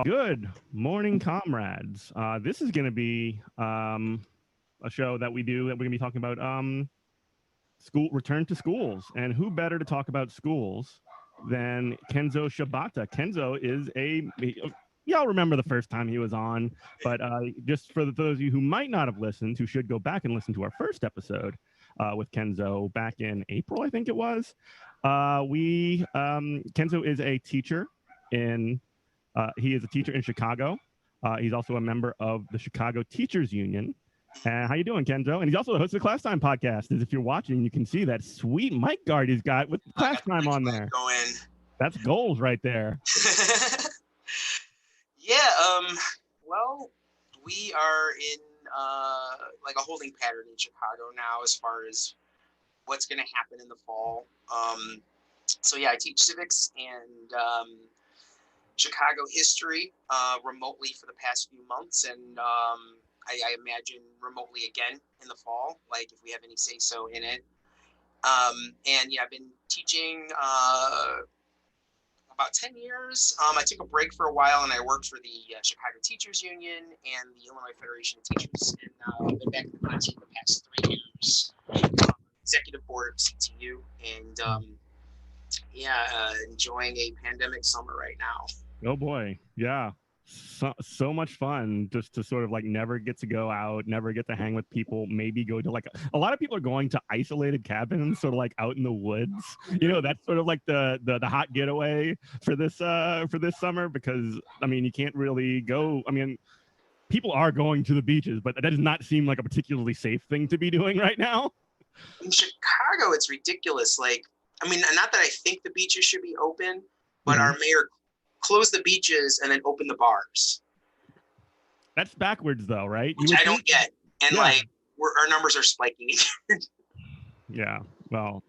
Good morning, comrades. This is going to be a show that we do that we're going to be talking about school return to schools, and who better to talk about schools than Kenzo Shibata? Kenzo is y'all remember the first time he was on, but just for those of you who might not have listened, who should go back and listen to our first episode with Kenzo back in April, I think it was. Kenzo is a teacher in. He is a teacher in Chicago. He's also a member of the Chicago Teachers Union. How you doing, Kenzo? And he's also the host of the Class Time podcast. As if you're watching, you can see that sweet mic guard he's got with Class Time on there. That's goals right there. Well, we are in like a holding pattern in Chicago now as far as what's going to happen in the fall. I teach civics and Chicago history remotely for the past few months, and I imagine remotely again in the fall, like if we have any say so in it. I've been teaching about 10 years. I took a break for a while and I worked for the Chicago Teachers Union and the Illinois Federation of Teachers, and I've been back in the classroom for the past 3 years. Executive board of CTU, and enjoying a pandemic summer right now. Oh boy, yeah. So much fun just to sort of like never get to go out, never get to hang with people, maybe go to like a lot of people are going to isolated cabins, sort of like out in the woods. You know, that's sort of like the hot getaway for this summer, because I mean, you can't really go. I mean, people are going to the beaches, but that does not seem like a particularly safe thing to be doing right now. In Chicago, it's ridiculous. Like, I mean, not that I think the beaches should be open, but our mayor close the beaches and then open the bars. That's backwards though, right? Which I don't get. And our numbers are spiking. Yeah. Well,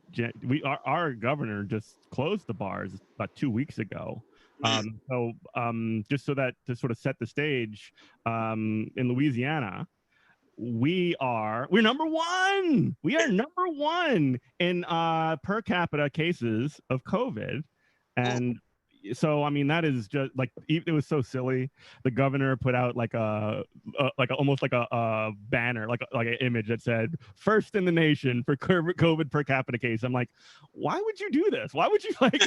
our governor just closed the bars about 2 weeks ago. Just so that to sort of set the stage, in Louisiana, we're number one. We are number one in per capita cases of COVID. And so, I mean, that is just like, it was so silly. The governor put out like almost like a banner, like an image that said "first in the nation for COVID per capita case." I'm like, why would you do this? Why would you like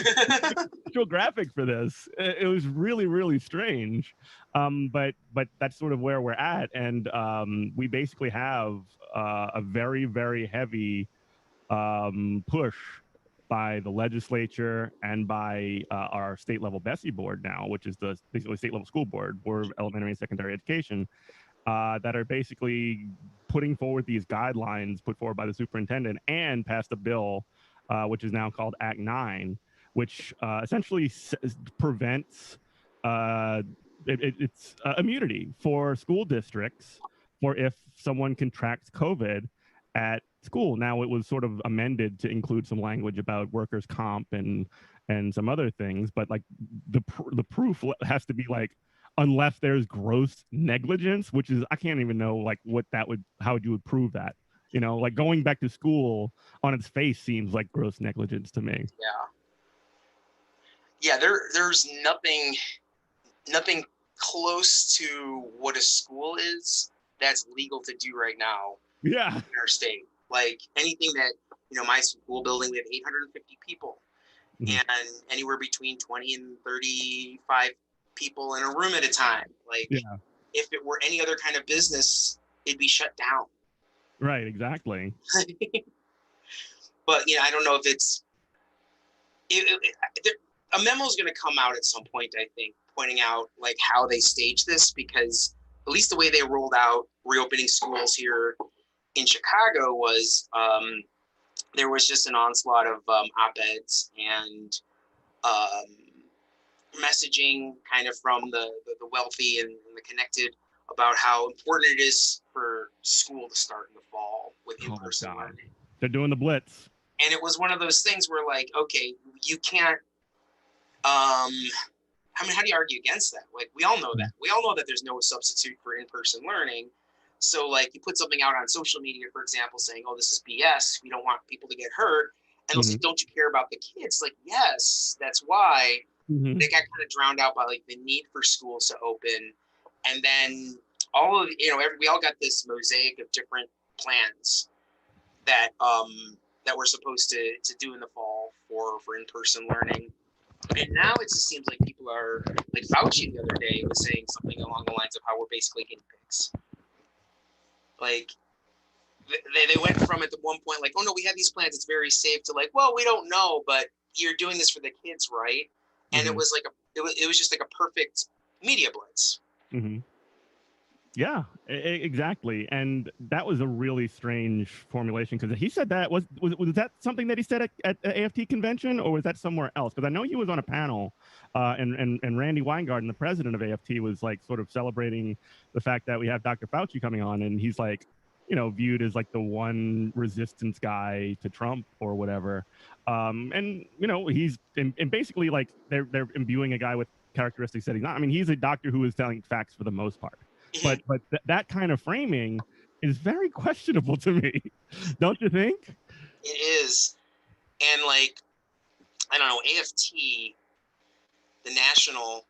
visual graphic for this? It was really, really strange. But that's sort of where we're at, and we basically have a very, very heavy push by the legislature and by our state level BESI board now, which is the basically state level school board of elementary and secondary education, that are basically putting forward these guidelines put forward by the superintendent, and passed a bill, which is now called Act 9, which essentially prevents it's immunity for school districts for if someone contracts COVID at school. Now, it was sort of amended to include some language about workers' comp and some other things, but like the proof has to be like, unless there's gross negligence, which is, I can't even know like how you would prove that. You know, like going back to school on its face seems like gross negligence to me. Yeah. There's nothing close to what a school is that's legal to do right now. Yeah. In our state, like anything that, my school building, we have 850 people, and anywhere between 20 and 35 people in a room at a time. Like, if it were any other kind of business, it'd be shut down. Right. Exactly. But I don't know if it's a memo is going to come out at some point, I think, pointing out like how they stage this, because at least the way they rolled out reopening schools here in Chicago was there was just an onslaught of op-eds and messaging kind of from the wealthy and the connected about how important it is for school to start in the fall with in-person learning. They're doing the blitz. And it was one of those things where, like, okay, you can't, I mean, how do you argue against that? Like, we all know that. We all know that there's no substitute for in-person learning. So, like, you put something out on social media, for example, saying, oh, this is BS. We don't want people to get hurt. And they'll say, don't you care about the kids? Like, yes, that's why. They got kind of drowned out by, like, the need for schools to open. And then all of, we all got this mosaic of different plans that that we're supposed to do in the fall for in-person learning. And now it just seems like people are, like Fauci the other day was saying something along the lines of how we're basically guinea pigs. Like, they went from at the one point, like, oh no, we have these plans, it's very safe, to like, well, we don't know, but you're doing this for the kids, right? And it was like it was just like a perfect media blitz. Yeah, exactly. And that was a really strange formulation, because he said that was that something that he said at the AFT convention, or was that somewhere else? Because I know he was on a panel, and Randy Weingarten, the president of AFT, was like sort of celebrating the fact that we have Dr. Fauci coming on, and he's like, viewed as like the one resistance guy to Trump or whatever. And he's and basically like they're imbuing a guy with characteristics that he's not. I mean, he's a doctor who is telling facts for the most part. But that kind of framing is very questionable to me, don't you think? It is. And like, I don't know, AFT, the national,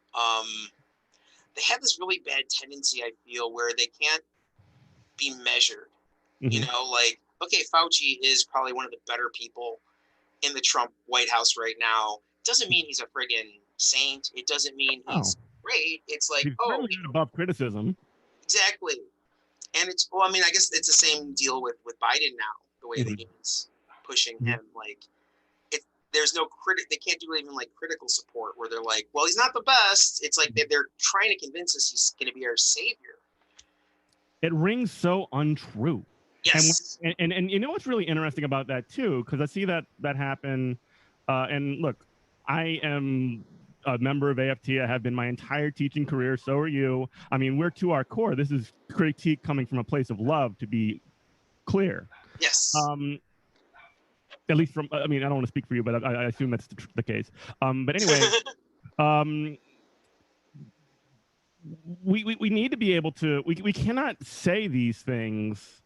they have this really bad tendency, I feel, where they can't be measured. Like, okay, Fauci is probably one of the better people in the Trump White House right now. Doesn't mean he's a friggin' saint. It doesn't mean he's great. It's like, he's above criticism. Exactly. And it's, well, I mean, I guess it's the same deal with Biden now, the way that he's pushing him. Like, there's no they can't do even like critical support where they're like, well, he's not the best. It's like they're trying to convince us he's going to be our savior. It rings so untrue. Yes. And you know what's really interesting about that too, because I see that happen. And look, I am a member of AFT. I have been my entire teaching career. So are you. I mean, we're to our core. This is critique coming from a place of love, to be clear. Yes. At least from, I mean, I don't want to speak for you, but I assume that's the case. But anyway, we need to be able to, we cannot say these things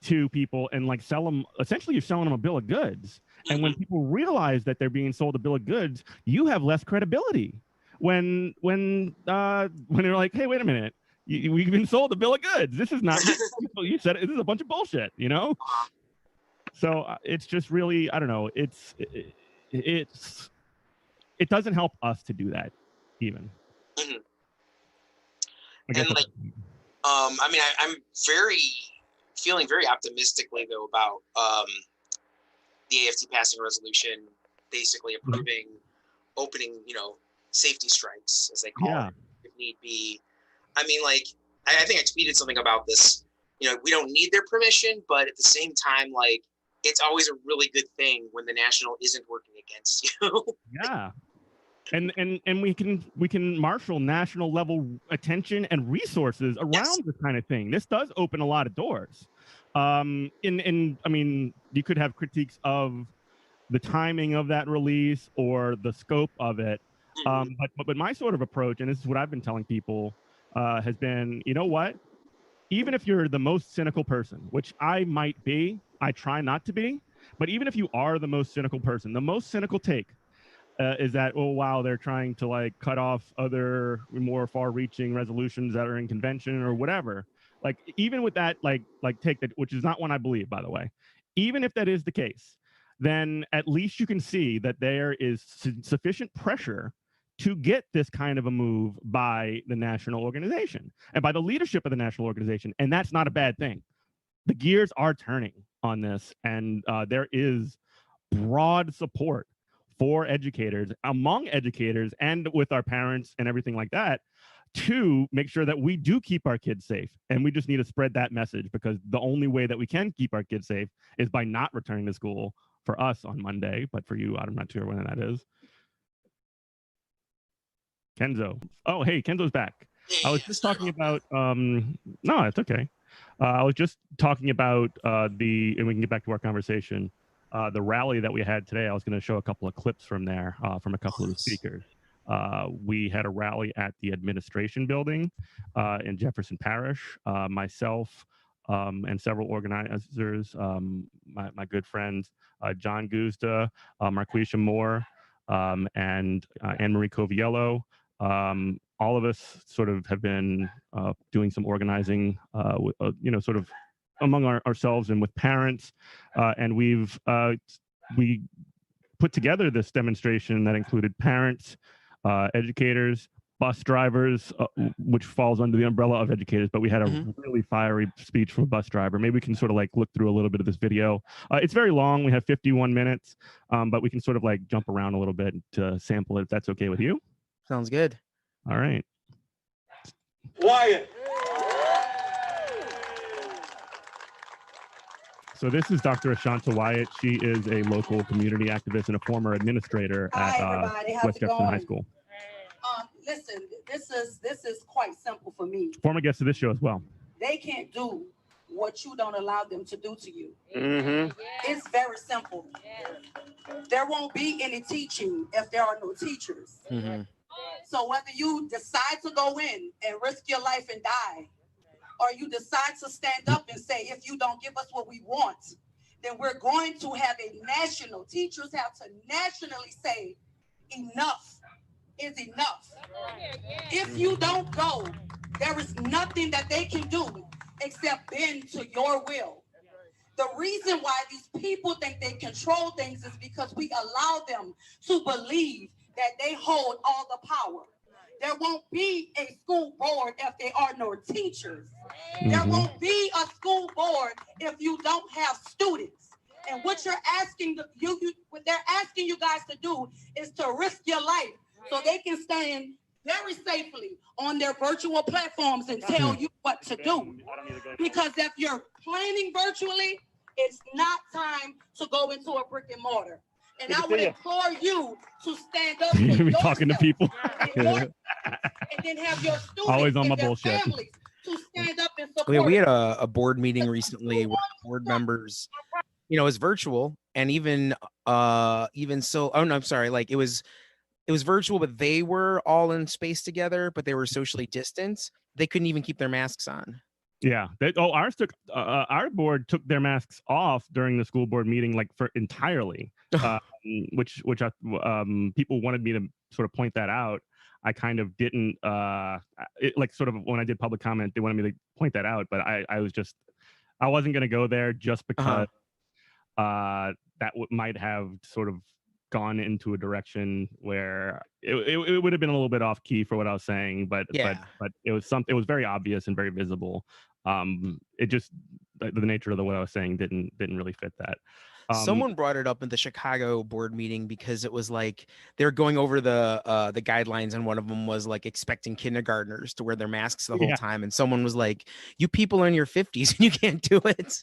to people and like sell them. Essentially, you're selling them a bill of goods. And when people realize that they're being sold a bill of goods, you have less credibility. When they're like, hey, wait a minute, we've been sold a bill of goods. This is not, you said this is a bunch of bullshit, So it's just really, I don't know. It doesn't help us to do that, even. And like, I mean, I'm feeling very optimistically though about the AFT passing a resolution, basically approving opening, safety strikes, as they call it, if need be. I mean, like, I think I tweeted something about this. We don't need their permission, but at the same time, like, it's always a really good thing when the national isn't working against you. Yeah. And we can marshal national level attention and resources around this kind of thing. This does open a lot of doors. I mean, you could have critiques of the timing of that release or the scope of it. But my sort of approach, and this is what I've been telling people, has been, you know what? Even if you're the most cynical person, which I might be, I try not to be, but even if you are the most cynical person, the most cynical take is that, oh, wow, they're trying to like cut off other more far-reaching resolutions that are in convention or whatever. Like, even with that, like take that, which is not one I believe, by the way, even if that is the case, then at least you can see that there is sufficient pressure to get this kind of a move by the national organization and by the leadership of the national organization. And that's not a bad thing. The gears are turning on this, and there is broad support for educators, among educators and with our parents and everything like that, two, make sure that we do keep our kids safe. And we just need to spread that message, because the only way that we can keep our kids safe is by not returning to school for us on Monday. But for you, I'm not sure when that is. Kenzo. Oh, hey, Kenzo's back. I was just talking about, no, it's okay. I was just talking about and we can get back to our conversation, the rally that we had today. I was going to show a couple of clips from there, from a couple of the speakers. We had a rally at the administration building in Jefferson Parish. Myself and several organizers, my good friends, John Guzda, Marquisha Moore, and Anne-Marie Coviello. All of us sort of have been doing some organizing, sort of among ourselves and with parents. And we put together this demonstration that included parents, educators, bus drivers, which falls under the umbrella of educators, but we had a really fiery speech from a bus driver. Maybe we can sort of like look through a little bit of this video. It's very long. We have 51 minutes, but we can sort of like jump around a little bit to sample it, if that's okay with you. Sounds good. All right. Wyatt. So this is Dr. Ashanta Wyatt. She is a local community activist and a former administrator at West Jefferson High School. Listen, this is quite simple for me. Former guest of this show as well. They can't do what you don't allow them to do to you. Mm-hmm. It's very simple. There won't be any teaching if there are no teachers. Mm-hmm. So whether you decide to go in and risk your life and die, or you decide to stand up and say, if you don't give us what we want, then we're going to have a national, teachers have to nationally say, enough is enough. If you don't go, there is nothing that they can do except bend to your will. The reason why these people think they control things is because we allow them to believe that they hold all the power. There won't be a school board if there are no teachers. There won't be a school board if you don't have students. And what you're asking what they're asking you guys to do is to risk your life so they can stand very safely on their virtual platforms and tell you what to do. Because if you're planning virtually, it's not time to go into a brick and mortar. And I would implore you to stand up. You're gonna be talking to people. And then have your students Always on my and their bullshit. families to stand up and support. Okay, we had a board meeting recently where board members, it was virtual, and even so, oh no, I'm sorry, like it was virtual, but they were all in space together, but they were socially distanced. They couldn't even keep their masks on. Yeah. Our board took their masks off during the school board meeting, like for entirely, which people wanted me to sort of point that out. I kind of didn't, sort of when I did public comment, they wanted me to point that out, but I wasn't going to go there just because that might have sort of gone into a direction where it would have been a little bit off key for what I was saying, but it was very obvious and very visible. It just the nature of what I was saying didn't really fit that. Someone brought it up in the Chicago board meeting because it was like they're going over the guidelines, and one of them was like expecting kindergartners to wear their masks the whole time, and someone was like, "You people are in your 50s and you can't do it."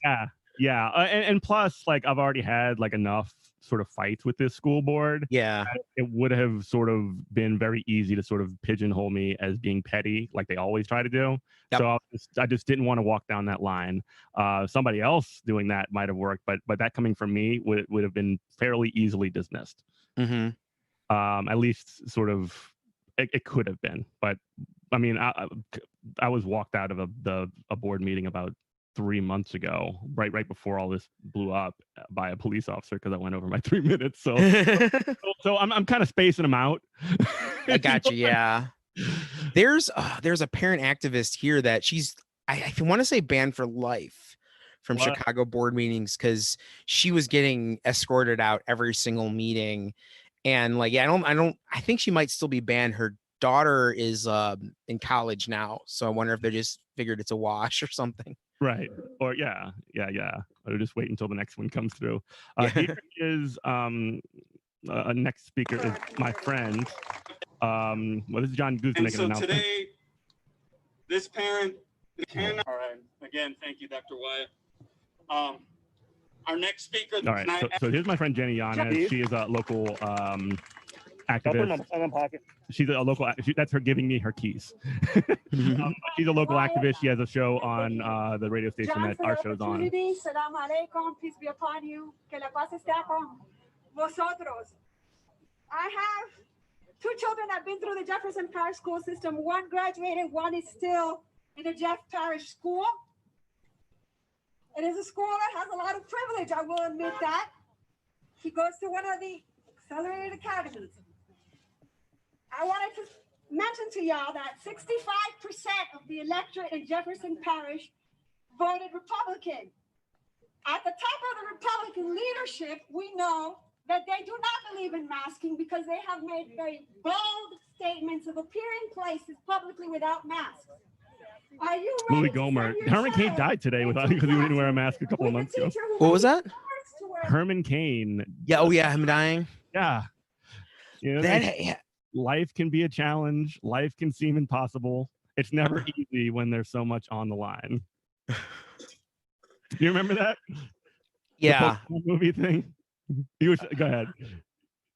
Yeah, and plus, like, I've already had like enough sort of fights with this school board. Yeah, it would have sort of been very easy to sort of pigeonhole me as being petty, like they always try to do. Yep. So I just didn't want to walk down that line. Somebody else doing that might have worked, but that coming from me would have been fairly easily dismissed. At least sort of it could have been, but I mean, I was walked out of a board meeting about 3 months ago, right before all this blew up, by a police officer because I went over my 3 minutes. So I'm kind of spacing them out. I got you. Yeah. There's a parent activist here that she's, I want to say, banned for life from Chicago board meetings because she was getting escorted out every single meeting. And like, I think she might still be banned. Her daughter is in college now. So I wonder if they just figured it's a wash or something. Right. Or yeah. Or just wait until the next one comes through. Here is next speaker is my friend. This is John Guzman making an announcement. Today this parent cannot. All right. Again, thank you, Dr. Wyatt. Our next speaker All right. So here's my friend Jenny Yanez. She is a local activist. She's a local. That's her giving me her keys. She's a local activist. She has a show on the radio station that our show's on. Salam alaikum. Peace be upon you. Que la paz esté con vosotros. I have two children that have been through the Jefferson Parish school system. One graduated, one is still in the Jeff Parish school. It is a school that has a lot of privilege, I will admit that. He goes to one of the accelerated academies. I wanted to mention to y'all that 65% of the electorate in Jefferson Parish voted Republican. At the top of the Republican leadership, we know that they do not believe in masking because they have made very bold statements of appearing places publicly without masks. Are you Louis Gomer. Herman Cain died today because he didn't wear a mask a couple of months ago. What was that? Herman Cain. Yeah. Oh yeah, him dying. Yeah. You know, That. Life can be a challenge. Life can seem impossible. It's never easy when there's so much on the line. You remember that? Yeah. The movie thing. Go ahead.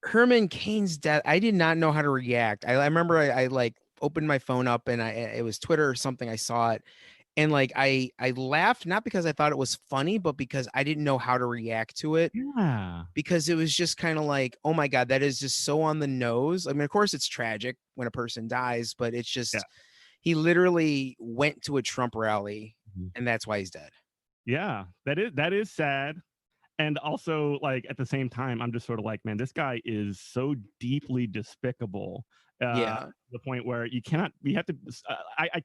Herman Cain's death. I did not know how to react. I remember I like opened my phone up and it was Twitter or something. I saw it and like I laughed, not because I thought it was funny, but because I didn't know how to react to it. Yeah. Because it was just kind of like, oh my God, that is just so on the nose. I mean, of course it's tragic when a person dies, but it's just he literally went to a Trump rally and that's why he's dead. Yeah, that is sad. And also, like, at the same time, I'm just sort of like, man, this guy is so deeply despicable. To the point where I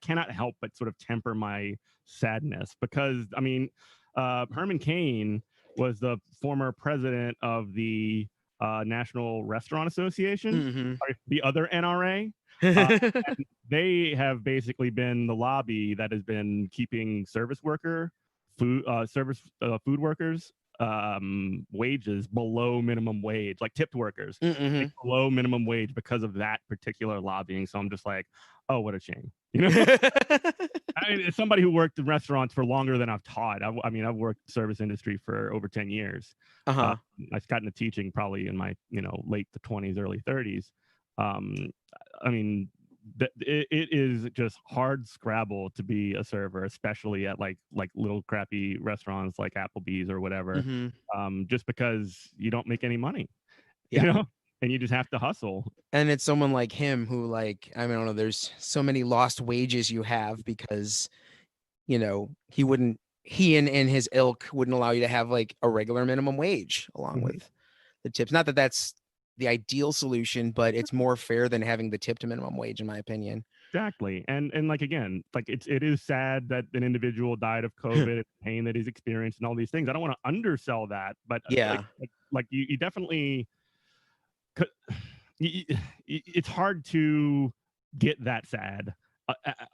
cannot help but sort of temper my sadness because, I mean, Herman Cain was the former president of the National Restaurant Association, the other NRA. They have basically been the lobby that has been keeping food workers wages below minimum wage, like tipped workers below minimum wage because of that particular lobbying. So I'm just like, oh, what a shame. You know, I mean, as somebody who worked in restaurants for longer than I've taught, I've worked service industry for over 10 years. I got into teaching probably in my, late 20s, early 30s. I mean, it is just hard scrabble to be a server, especially at like little crappy restaurants like Applebee's or whatever, just because you don't make any money, and you just have to hustle. And it's someone like him who, like, I don't know, there's so many lost wages you have because, he and his ilk wouldn't allow you to have like a regular minimum wage along with the tips. Not that that's the ideal solution, but it's more fair than having the tip to minimum wage, in my opinion. Exactly. And like, again, like it is sad that an individual died of COVID, pain that he's experienced and all these things. I don't want to undersell that, but like you definitely it's hard to get that sad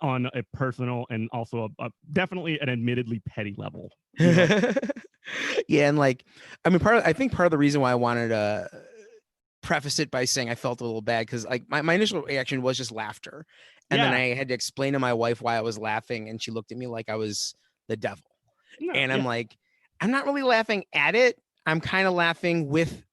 on a personal and also definitely an admittedly petty level. Yeah. And like, I mean, I think part of the reason why I wanted to preface it by saying I felt a little bad because like my initial reaction was just laughter, and then I had to explain to my wife why I was laughing, and she looked at me like I was the devil. And I'm like, I'm not really laughing at it. I'm kind of laughing with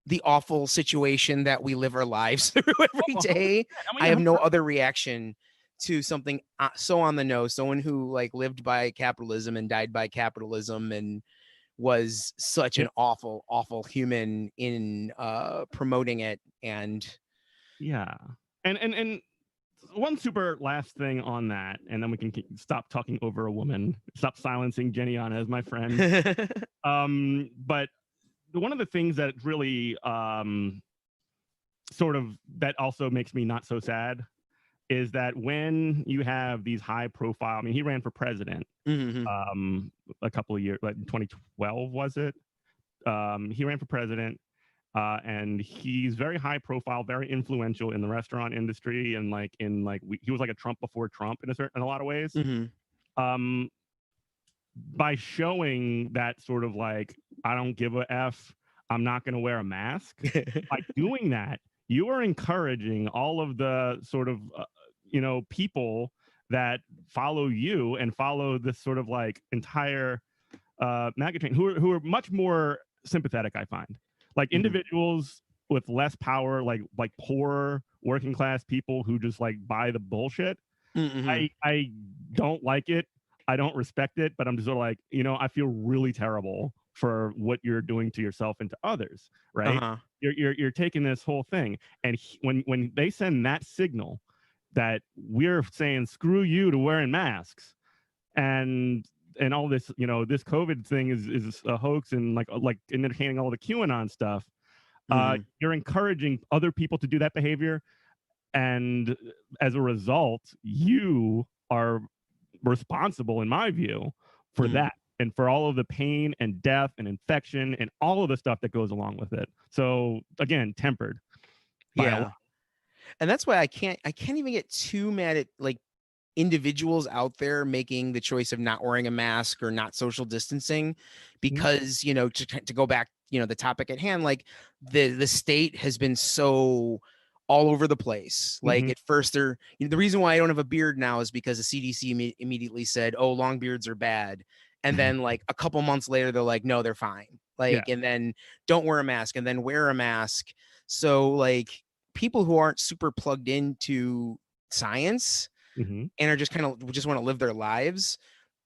the awful situation that we live our lives through every day. I have no other reaction to something so on the nose. Someone who like lived by capitalism and died by capitalism and was such an awful, awful human in promoting it. And and one super last thing on that, and then we can stop talking over a woman, stop silencing Jenny Anna as my friend. But one of the things that really sort of that also makes me not so sad is that when you have these high profile, I mean, he ran for president a couple of years, like 2012, was it? He ran for president and he's very high profile, very influential in the restaurant industry. And like he was like a Trump before Trump in a lot of ways. By showing that sort of like, I don't give a F, I'm not going to wear a mask. By doing that, you are encouraging all of the sort of, people that follow you and follow this sort of like entire MAGA train, who are much more sympathetic, I find. Like individuals with less power, like poor working class people who just like buy the bullshit. I don't like it. I don't respect it, but I'm just sort of like, I feel really terrible for what you're doing to yourself and to others, right? You're taking this whole thing, and when they send that signal that we're saying screw you to wearing masks, and all this, this COVID thing is a hoax, and like entertaining all the QAnon stuff, you're encouraging other people to do that behavior, and as a result, you are responsible, in my view, for that, and for all of the pain and death and infection and all of the stuff that goes along with it. So again, tempered. Yeah. And that's why I can't even get too mad at like individuals out there making the choice of not wearing a mask or not social distancing, because to go back, the topic at hand, like the state has been so all over the place. Like at first the reason why I don't have a beard now is because the CDC immediately said, oh, long beards are bad, and then like a couple months later they're like, no, they're fine, like, and then don't wear a mask, and then wear a mask. So like people who aren't super plugged into science and are just want to live their lives,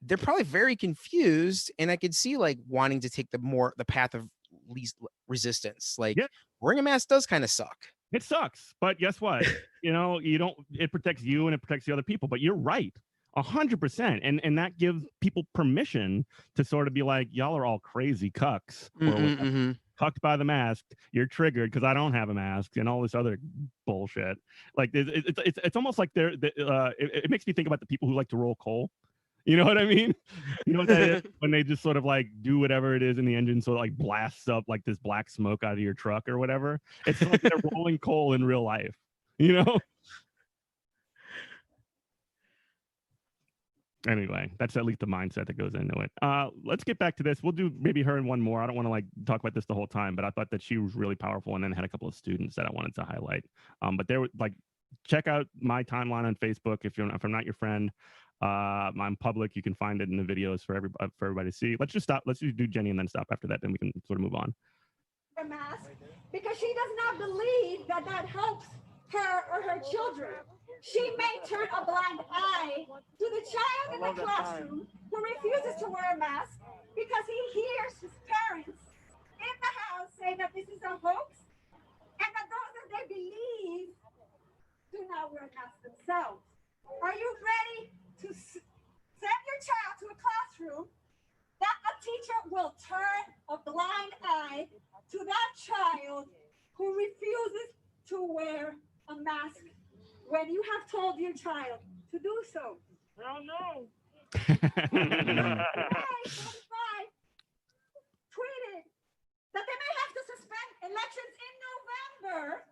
they're probably very confused, and I could see like wanting to take the path of least resistance. Like wearing a mask does kind of suck. It sucks, but guess what? It protects you and it protects the other people. But you're right, 100%, and that gives people permission to sort of be like, y'all are all crazy cucks, or cucked by the mask. You're triggered because I don't have a mask, and all this other bullshit. Like it's almost like it makes me think about the people who like to roll coal. You know what I mean? You know what that is? When they just sort of like do whatever it is in the engine, so it like blasts up like this black smoke out of your truck or whatever. It's like they're rolling coal in real life, Anyway, that's at least the mindset that goes into it. Let's get back to this. We'll do maybe her and one more. I don't want to like talk about this the whole time, but I thought that she was really powerful, and then had a couple of students that I wanted to highlight. But there, like, check out my timeline on Facebook if I'm not your friend. I'm public. You can find it in the videos for everybody to see. Let's just do Jenny and then stop after that. Then we can sort of move on. A mask because she does not believe that helps her or her children. She may turn a blind eye to the child in the classroom who refuses to wear a mask because he hears his parents in the house say that this is a hoax, and that those that they believe do not wear masks themselves. Are you ready to send your child to a classroom that a teacher will turn a blind eye to that child who refuses to wear a mask when you have told your child to do so? Hell no. Tweeted that they may have to suspend elections in November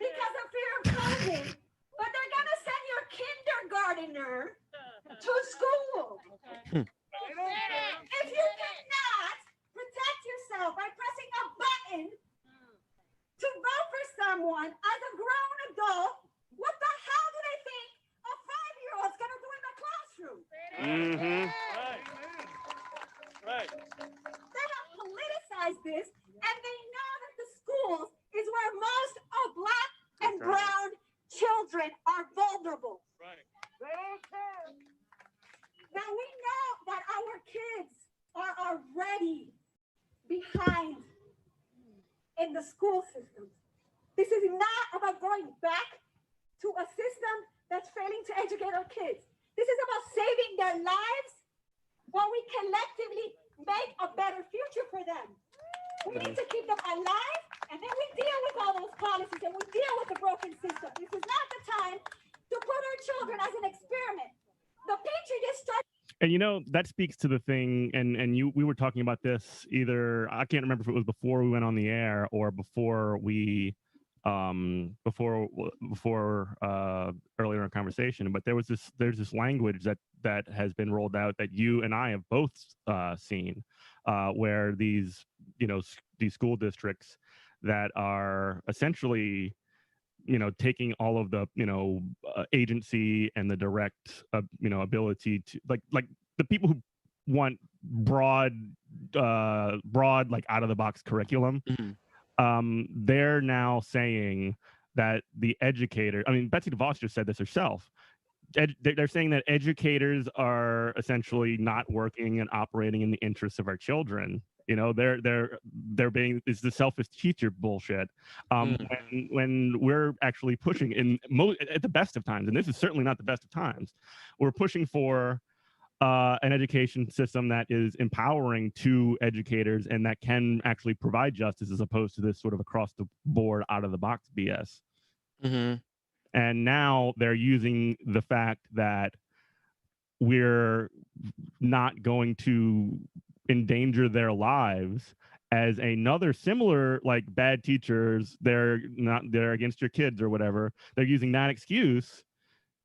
because of fear of COVID, but they're gonna send your kindergartner to school. If you cannot protect yourself by pressing a button to vote for someone as a grown adult, what the hell do they think a 5-year-old's gonna do in the classroom? Right. They have politicized this, and they know that the schools is where most of Black and brown children are vulnerable. Right. They don't care. Now we know that our kids are already behind in the school system. This is not about going back to a system that's failing to educate our kids. This is about saving their lives while we collectively make a better future for them. We need to keep them alive, and then we deal with all those policies, and we deal with the broken system. This is not the time to put our children as an experiment. The Petri dish starts. And that speaks to the thing, and we were talking about this either, I can't remember if it was before we went on the air or before we before earlier in our conversation, but there's this language that has been rolled out that you and I have both seen, where these school districts that are essentially taking all of the agency and the direct ability to like the people who want broad like out of the box curriculum. They're now saying that the educator, I mean, Betsy DeVos just said this herself. They're saying that educators are essentially not working and operating in the interests of our children. They're being, it's the selfish teacher bullshit. When we're actually pushing at the best of times, and this is certainly not the best of times, we're pushing for an education system that is empowering to educators and that can actually provide justice, as opposed to this sort of across the board, out of the box BS. And now they're using the fact that we're not going to endanger their lives as another similar, like, bad teachers, they're against your kids or whatever. They're using that excuse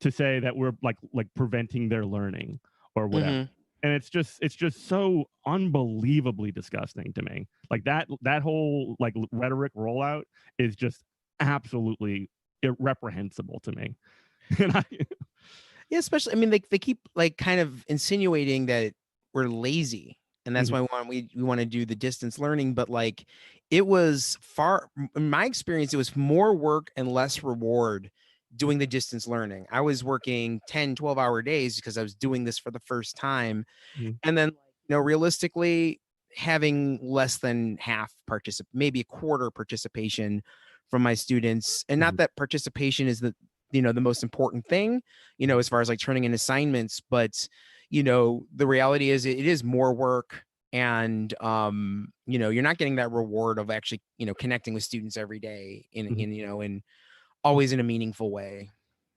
to say that we're like preventing their learning or whatever. And it's just so unbelievably disgusting to me. Like that whole like rhetoric rollout is just absolutely irreprehensible to me. And Yeah, especially, I mean, they keep like kind of insinuating that we're lazy, and that's why we want to do the distance learning. But like, it was in my experience, it was more work and less reward doing the distance learning. I was working 10, 12-hour days because I was doing this for the first time. And then, realistically, having less than half maybe a quarter participation from my students. And not that participation is the most important thing, as far as like turning in assignments, but the reality is it is more work, and you're not getting that reward of actually connecting with students every day in always in a meaningful way.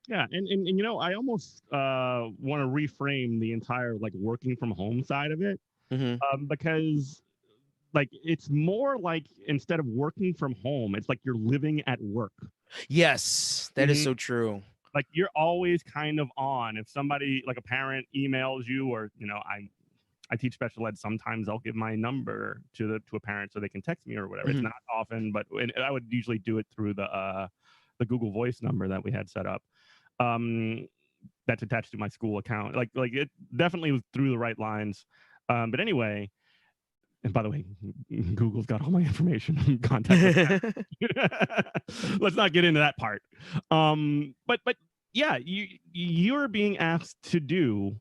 Yeah, and I almost want to reframe the entire like working from home side of it, because like it's more like, instead of working from home, it's like you're living at work. Yes, that is so true. Like you're always kind of on. If somebody, like a parent, emails you, or I teach special ed, sometimes I'll give my number to a parent so they can text me or whatever. It's not often, but I would usually do it through the Google Voice number that we had set up. That's attached to my school account. Like it definitely was through the right lines. But anyway, and by the way, Google's got all my information. Contact. Let's not get into that part. But yeah, you're being asked to do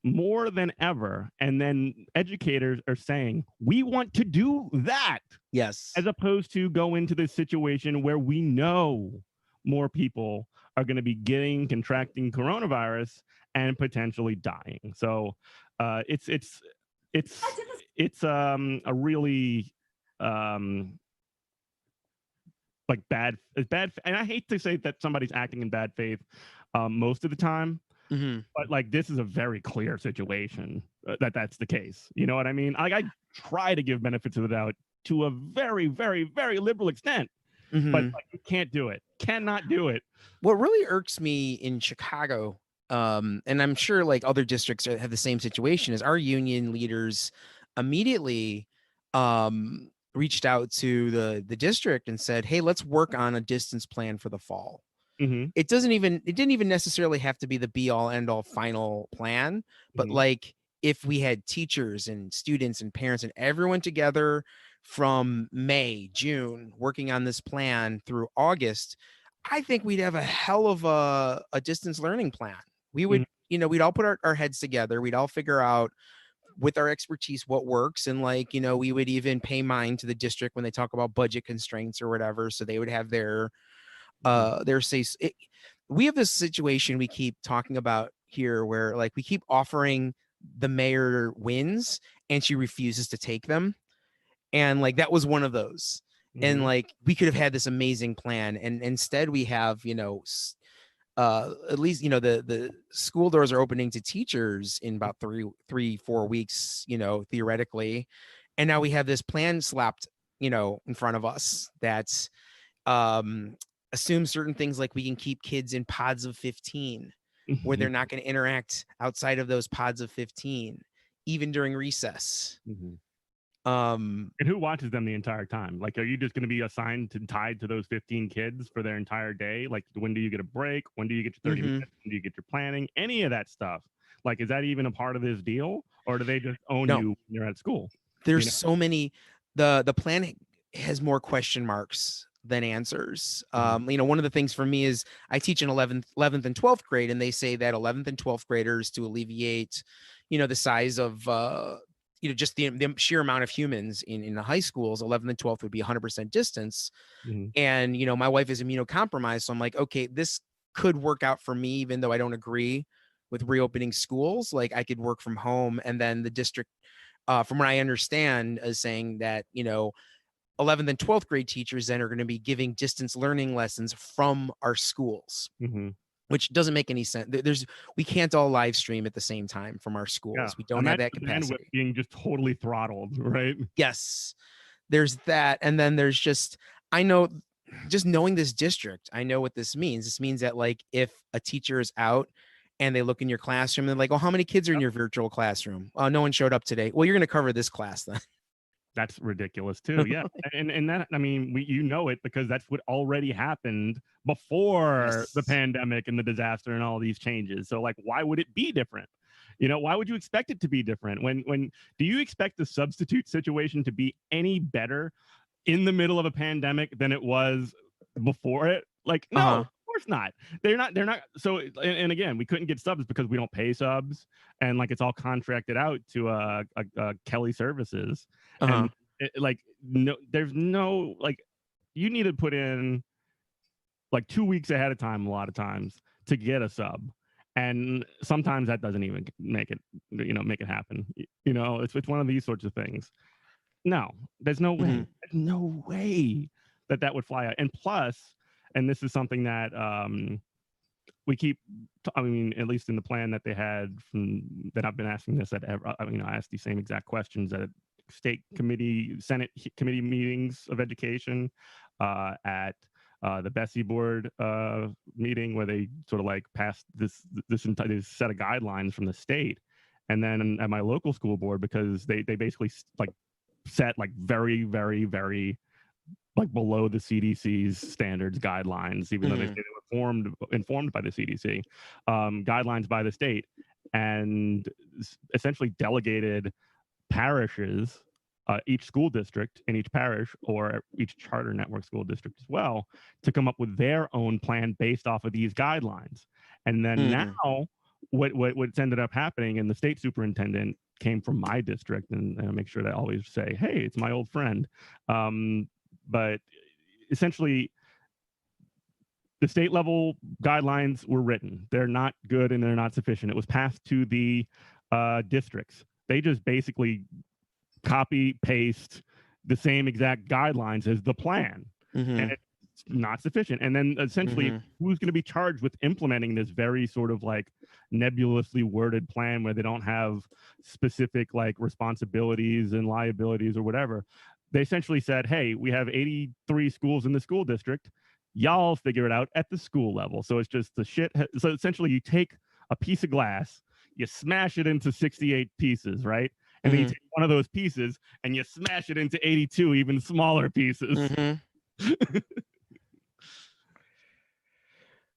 more than ever, and then educators are saying we want to do that. Yes. As opposed to go into this situation where we know more people are going to be contracting coronavirus and potentially dying. So it's a really like bad, and I hate to say that somebody's acting in bad faith most of the time, but like this is a very clear situation that's the case. You know what I mean? Like I try to give benefits of the doubt to a very, very, very liberal extent, but like you can't do it, cannot do it. What really irks me in Chicago, and I'm sure like other districts have the same situation, is our union leaders immediately reached out to the district and said, hey, let's work on a distance plan for the fall. It didn't even necessarily have to be the be all end all final plan, but like if we had teachers and students and parents and everyone together from May, June, working on this plan through August, I think we'd have a hell of a distance learning plan. We would, we'd all put our heads together. We'd all figure out with our expertise what works. And like, we would even pay mind to the district when they talk about budget constraints or whatever. So they would have their say. We have this situation we keep talking about here where like we keep offering the mayor wins and she refuses to take them. And like that was one of those. And like we could have had this amazing plan, and instead we have at least the school doors are opening to teachers in about 3-4 weeks, theoretically, and now we have this plan slapped in front of us that's assumes certain things, like we can keep kids in pods of 15 where they're not going to interact outside of those pods of 15 even during recess. Um, And who watches them the entire time? Like, are you just going to be assigned to tied to those 15 kids for their entire day? Like, when do you get a break? When do you get your 30 minutes? When do you get your planning? Any of that stuff. Like, is that even a part of this deal, or do they just own No. you when you're at school? There's so many. The plan has more question marks than answers. You know, one of the things for me is I teach in 11th and 12th grade, and they say that 11th and 12th graders, to alleviate, you know, the size of you know, just the sheer amount of humans in the high schools, 11th and 12th would be 100% distance. And, you know, my wife is immunocompromised. So I'm like, okay, this could work out for me, even though I don't agree with reopening schools. Like, I could work from home. And then the district, from what I understand, is saying that, you know, 11th and 12th grade teachers then are going to be giving distance learning lessons from our schools. Which doesn't make any sense. We can't all live stream at the same time from our schools. Yeah. We don't have that capacity. Bandwidth being just totally throttled, right? Yes, there's that, and then there's just, I know, just knowing this district, I know what this means. This means that, like, if a teacher is out and they look in your classroom, and they're like, "Oh, how many kids are in your virtual classroom? Oh, no one showed up today. Well, you're going to cover this class then." That's ridiculous too. Yeah. and that, I mean, you know it, because that's what already happened before the pandemic and the disaster and all these changes. So, like, why would it be different? You know, why would you expect it to be different? When do you expect the substitute situation to be any better in the middle of a pandemic than it was before it? Like, no, of course not. They're not. So, and again, we couldn't get subs because we don't pay subs, and like, it's all contracted out to Kelly Services. And like, no, there's no, like, you need to put in like 2 weeks ahead of time a lot of times to get a sub, and sometimes that doesn't even make it happen. You know, it's one of these sorts of things. No, there's no way. There's no way that would fly out. And plus, and this is something that we keep, I mean, at least in the plan that they had that I've been asking this I asked these same exact questions at state committee, Senate committee meetings of education, at the Bessie board meeting, where they sort of like passed this entire set of guidelines from the state. And then at my local school board, because they basically like set like very, very, very like below the CDC's standards guidelines, even though they say they were informed by the CDC, guidelines by the state, and essentially delegated parishes, each school district in each parish, or each charter network school district as well, to come up with their own plan based off of these guidelines. And then now what's ended up happening, and the state superintendent came from my district, and I make sure to always say, hey, it's my old friend. But essentially, the state level guidelines were written. They're not good and they're not sufficient. It was passed to the districts. They just basically copy paste the same exact guidelines as the plan, and it's not sufficient. And then essentially, who's going to be charged with implementing this very sort of like nebulously worded plan, where they don't have specific like responsibilities and liabilities or whatever? They essentially said, hey, we have 83 schools in the school district. Y'all figure it out at the school level. So it's just the shit. So essentially, you take a piece of glass, you smash it into 68 pieces, right? And then you take one of those pieces and you smash it into 82 even smaller pieces.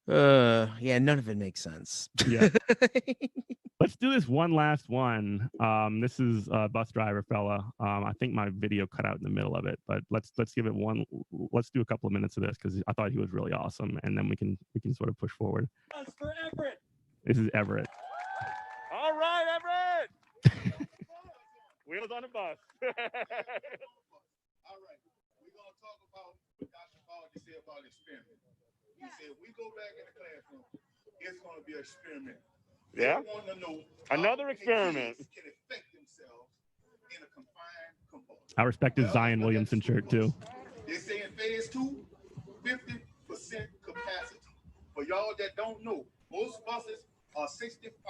Yeah, none of it makes sense. Yeah. Let's do this one last one. This is a bus driver fella. I think my video cut out in the middle of it, but let's give it one. Let's do a couple of minutes of this, because I thought he was really awesome, and then we can sort of push forward. That's for Everett. This is Everett. All right, Everett. Wheels on the bus. All right, we're gonna talk about what Dr. Baldy said about experiment. He said we go back in the classroom, it's gonna be an experiment. Yeah. They want to know another experiment can affect themselves in a confined compartment. I respect his Zion Williamson shirt too. They say in phase 2, 50% capacity. For y'all that don't know, most buses are 65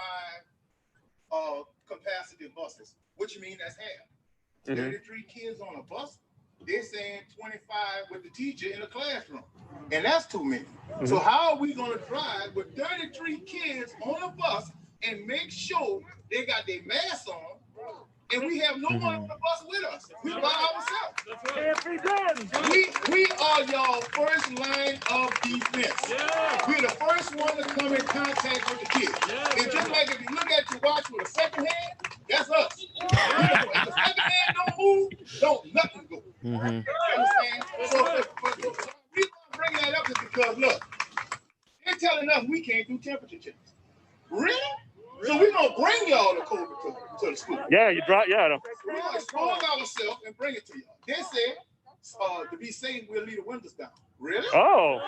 capacity buses, which means that's half. 33 kids on a bus, they're saying 25 with the teacher in the classroom. And that's too many. So how are we going to drive with 33 kids on a bus and make sure they got their masks on and we have no one on the bus with us. We by ourselves. Can't be done. We are y'all first line of defense. We're the first one to come in contact with the kids. It's just like if you look at your watch with a second hand, that's us. If the second hand don't move, don't nothing go. You understand? So the reason I'm bringing that up is because look, they're telling us we can't do temperature checks. Really? So we're gonna bring y'all the COVID to the school. Yeah, you drop. Yeah. We're gonna expose ourselves and bring it to y'all. They said to be safe, we'll leave the windows down. Really? Oh.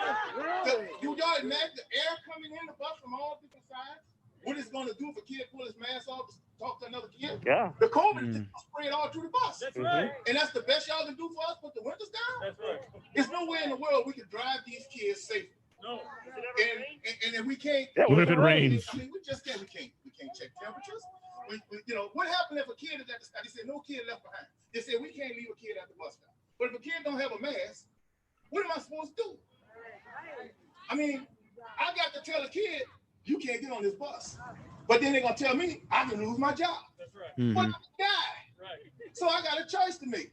Do y'all imagine the air coming in the bus from all different sides? What it's gonna do if a kid pull his mask off to talk to another kid? Yeah. The COVID is spread all through the bus. That's right. And that's the best y'all can do for us, put the windows down? That's right. There's no way in the world we can drive these kids safely. No. And if we can't, Yeah, what if it rains? I mean, we can't check temperatures. You know, what happened if a kid is at the stop? They said no kid left behind. They said we can't leave a kid at the bus stop. But if a kid don't have a mask, what am I supposed to do? I mean, I got to tell a kid you can't get on this bus. But then they're gonna tell me I can lose my job. That's right. But I'm a guy. Right. So I got a choice to make.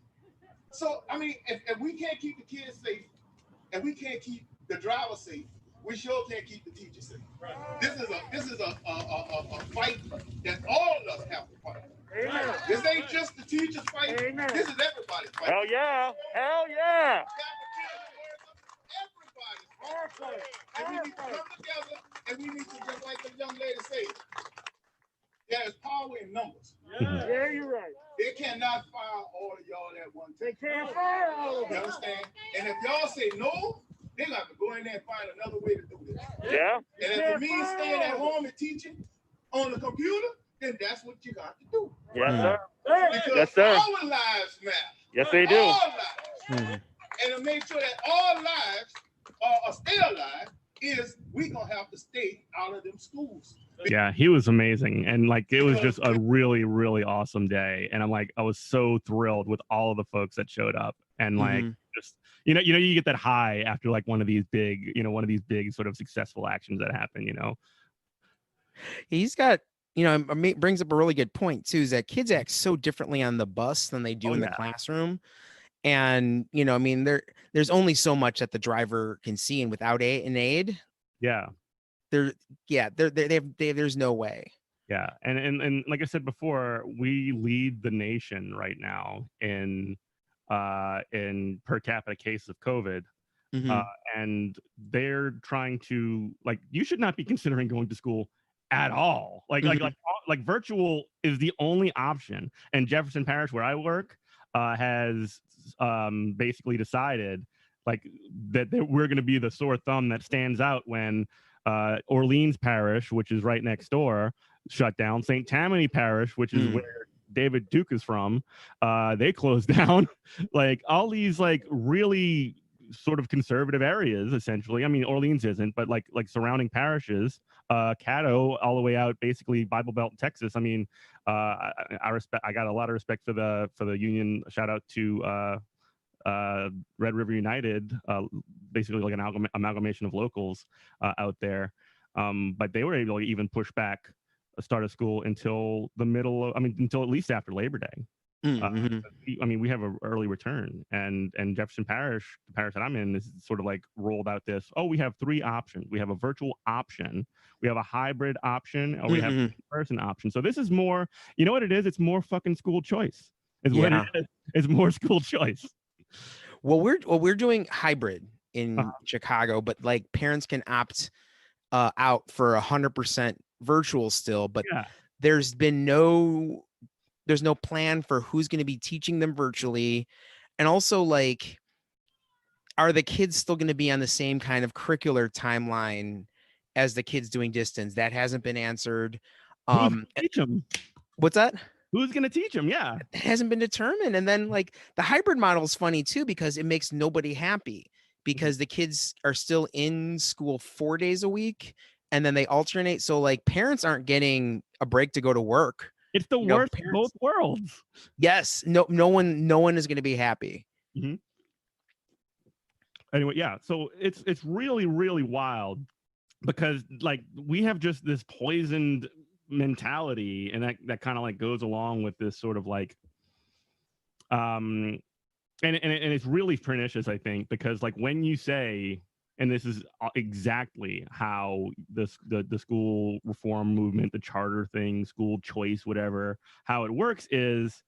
So I mean, if we can't keep the kids safe, and we can't keep the driver safe, we sure can't keep the teachers safe. Right. This is a fight that all of us have to fight. Amen. This ain't just the teachers fight. Amen. This is everybody's fight. Hell yeah. Hell yeah. Everybody's fight. And we need to come together, and we need to, just like the young lady said, there is power in numbers. Yeah, you're right. They cannot fire all of y'all at one time. They can't fire all of You them. understand? And if y'all say no, they got to go in there and find another way to do this. Yeah. And if it means staying at home and teaching on the computer, then that's what you got to do. Yes, sir. Because Yes, sir. our lives matter. Yes, they do. All lives. And to make sure that all lives are stay alive is we gonna have to stay out of them schools. Yeah, he was amazing, and like it was just a really, really awesome day. And I'm like, I was so thrilled with all of the folks that showed up, and like just you get that high after like one of these big sort of successful actions that happen. He's got, it brings up a really good point too, is that kids act so differently on the bus than they do in the classroom. And, I mean, there's only so much that the driver can see, and without an aid, there's no way. Yeah. And like I said before, we lead the nation right now in per capita cases of COVID. And they're trying to, like, you should not be considering going to school at all. Like virtual is the only option. And Jefferson Parish, where I work, has basically decided like that we're going to be the sore thumb that stands out when Orleans Parish, which is right next door, shut down. St. Tammany Parish, which is where David Duke is from, they closed down. Like all these like really sort of conservative areas, essentially. I mean, Orleans isn't, but like surrounding parishes, Caddo all the way out, basically Bible Belt, Texas. I mean, I got a lot of respect for the union. Shout out to Red River United, basically like an amalgamation of locals out there. But they were able to even push back a start of school until until at least after Labor Day. I mean, we have an early return, and Jefferson Parish, the parish that I'm in, is sort of like rolled out this. Oh, we have three options. We have a virtual option, we have a hybrid option, or we have an in-person option. So this is more. You know what it is? It's more fucking school choice. What it is. It's more school choice. Well, we're doing hybrid in Chicago, but like parents can opt out for 100% virtual still. But there's no plan for who's going to be teaching them virtually. And also, like, are the kids still going to be on the same kind of curricular timeline as the kids doing distance? That hasn't been answered. Who's gonna teach them? What's that? Who's going to teach them? Yeah. It hasn't been determined. And then like the hybrid model is funny too, because it makes nobody happy, because the kids are still in school 4 days a week and then they alternate. So like parents aren't getting a break to go to work. It's the worst of both worlds. Yes. No one is going to be happy. Anyway, yeah. So it's really, really wild, because like we have just this poisoned mentality, and that kind of like goes along with this sort of like and it's really pernicious, I think, because like when you say, and this is exactly how the school reform movement, the charter thing, school choice, whatever, how it works is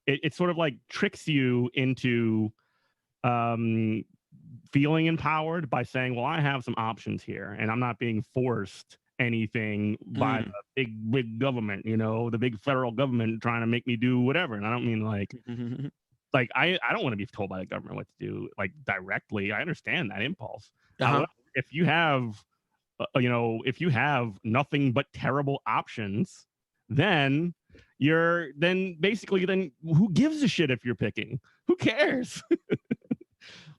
it sort of like tricks you into feeling empowered by saying, well, I have some options here and I'm not being forced anything by the big government, the big federal government trying to make me do whatever. And I don't mean like I don't want to be told by the government what to do like directly. I understand that impulse. However, if you have nothing but terrible options, then basically who gives a shit if you're picking? Who cares?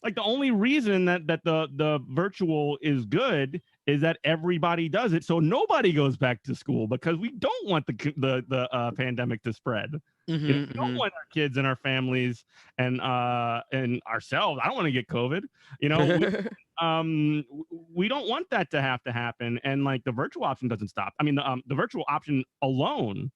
Like the only reason that the virtual is good is that everybody does it, so nobody goes back to school because we don't want the pandemic to spread. We don't want our kids and our families and ourselves. I don't want to get COVID. We don't want that to happen. And like the virtual option doesn't stop. I mean, the virtual option alone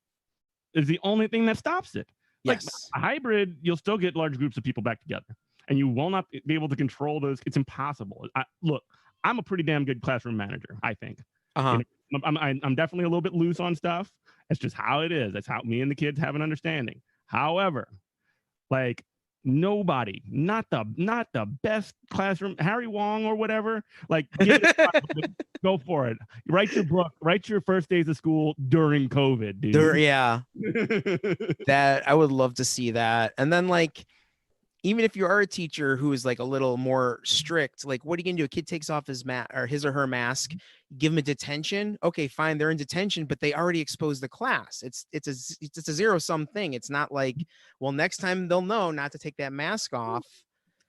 is the only thing that stops it. Like a hybrid, you'll still get large groups of people back together, and you will not be able to control those. It's impossible. Look, I'm a pretty damn good classroom manager, I think. I'm definitely a little bit loose on stuff. It's just how it is. That's how me and the kids have an understanding. However, like nobody, not the best classroom, Harry Wong or whatever, like go for it. Write your book, write your first days of school during COVID, dude. That I would love to see that. And then like, even if you are a teacher who is like a little more strict, like what are you gonna do? A kid takes off his or her mask, give them a detention. Okay, fine, they're in detention, but they already exposed the class. It's a zero-sum thing. It's not like, well, next time they'll know not to take that mask off.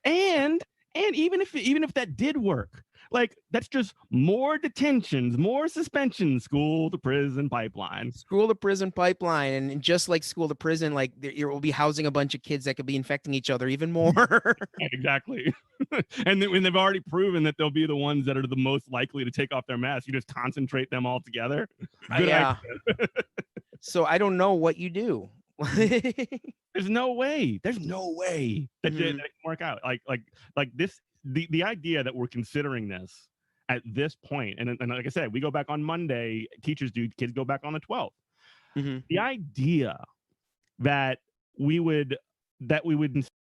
And even if that did work, like that's just more detentions, more suspensions, school to prison pipeline. And just like school to prison, like it will be housing a bunch of kids that could be infecting each other even more. Exactly. And when they've already proven that they'll be the ones that are the most likely to take off their mask, you just concentrate them all together. Good idea. So I don't know what you do. There's no way that it can work out. Like this, the idea that we're considering this at this point, and like I said, we go back on Monday, teachers do, kids go back on the 12th. The idea that we would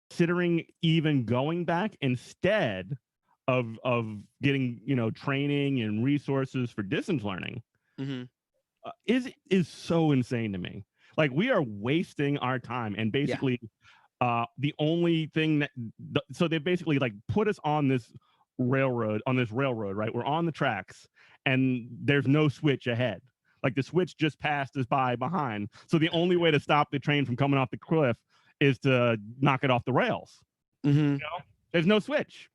considering even going back instead of getting training and resources for distance learning is so insane to me. Like we are wasting our time, and basically the only thing so they basically like put us on this railroad, right? We're on the tracks and there's no switch ahead. Like the switch just passed us by behind. So the only way to stop the train from coming off the cliff is to knock it off the rails. There's no switch.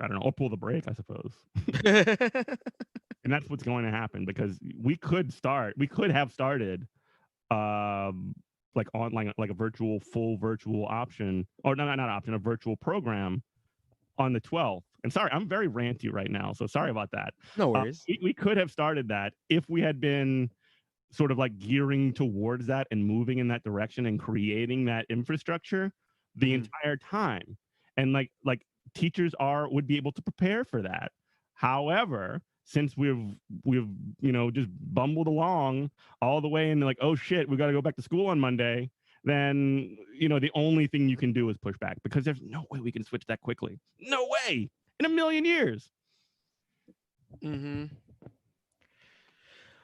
I don't know, or pull the brake, I suppose. And that's what's going to happen, because we could have started like online, like a full virtual option, or not option, a virtual program on the 12th. And sorry, I'm very ranty right now, so sorry about that. No worries. We could have started that if we had been sort of like gearing towards that and moving in that direction and creating that infrastructure the entire time. And like teachers would be able to prepare for that. However, since we've just bumbled along all the way and like, oh shit, we got to go back to school on Monday, then the only thing you can do is push back, because there's no way we can switch that quickly. No way in a million years.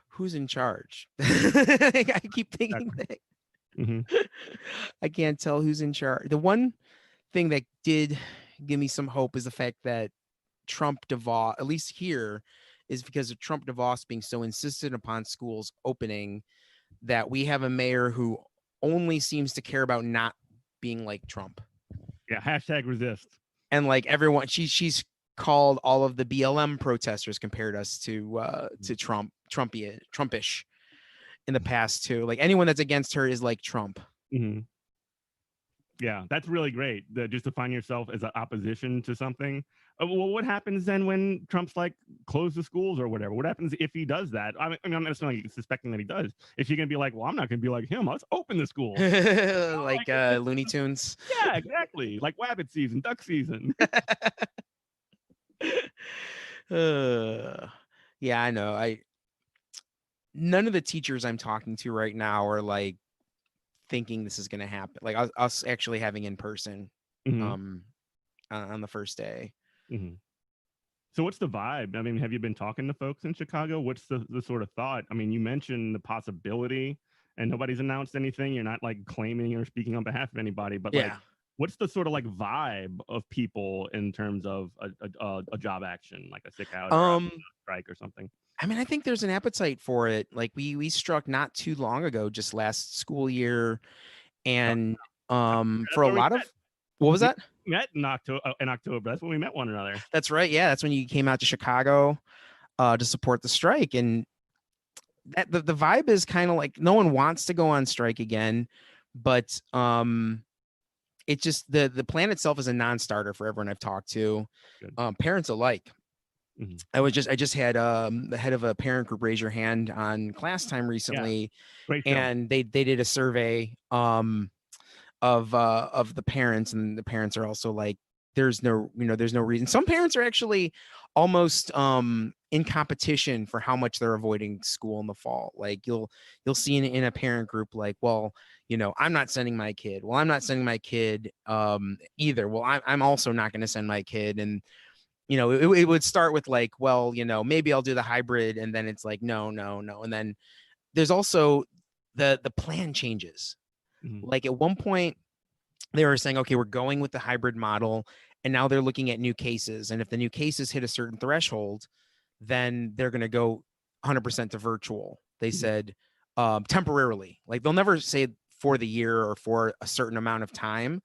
Who's in charge? I keep thinking that. I can't tell who's in charge. The one thing that did give me some hope is the fact that Trump DeVos, at least here, is because of Trump DeVos being so insistent upon schools opening, that we have a mayor who only seems to care about not being like Trump. Yeah, hashtag resist. And like everyone, she's called all of the BLM protesters, compared us to Trumpish in the past too. Like anyone that's against her is like Trump. Yeah, that's really great. Just to find yourself as an opposition to something. Well, what happens then when Trump's like close the schools or whatever? What happens if he does that? I mean, I'm not necessarily suspecting that he does. If you're gonna be like, well, I'm not gonna be like him. Let's open the schools. Like Looney Tunes. Yeah, exactly. Like rabbit season, duck season. Yeah, I know. None of the teachers I'm talking to right now are like thinking this is going to happen. Like us actually having in person Mhm. On the first day. Mhm. So what's the vibe? I mean, have you been talking to folks in Chicago? What's the sort of thought? I mean, you mentioned the possibility and nobody's announced anything. You're not like claiming or speaking on behalf of anybody, but like Yeah. what's the sort of like vibe of people in terms of a job action, like a sick out or a strike or something? I mean, I think there's an appetite for it. Like we struck not too long ago, just last school year, and for a lot of what was that? We met in October. That's when we met one another. That's right. Yeah, that's when you came out to Chicago to support the strike, and that the vibe is kind of like no one wants to go on strike again, but it just the plan itself is a non-starter for everyone I've talked to, parents alike. Mm-hmm. I just had the head of a parent group raise your hand on class time recently, and they did a survey of the parents, and the parents are also like, there's no reason. Some parents are actually almost in competition for how much they're avoiding school in the fall. Like you'll see in a parent group like, well, I'm not sending my kid. Well, I'm not sending my kid either. Well, I'm also not going to send my kid. And it would start with like, well, maybe I'll do the hybrid, and then it's like, no. And then there's also the plan changes. Mm-hmm. Like at one point they were saying, okay, we're going with the hybrid model, and now they're looking at new cases. And if the new cases hit a certain threshold, then they're going to go 100% to virtual. They said temporarily, like they'll never say for the year or for a certain amount of time.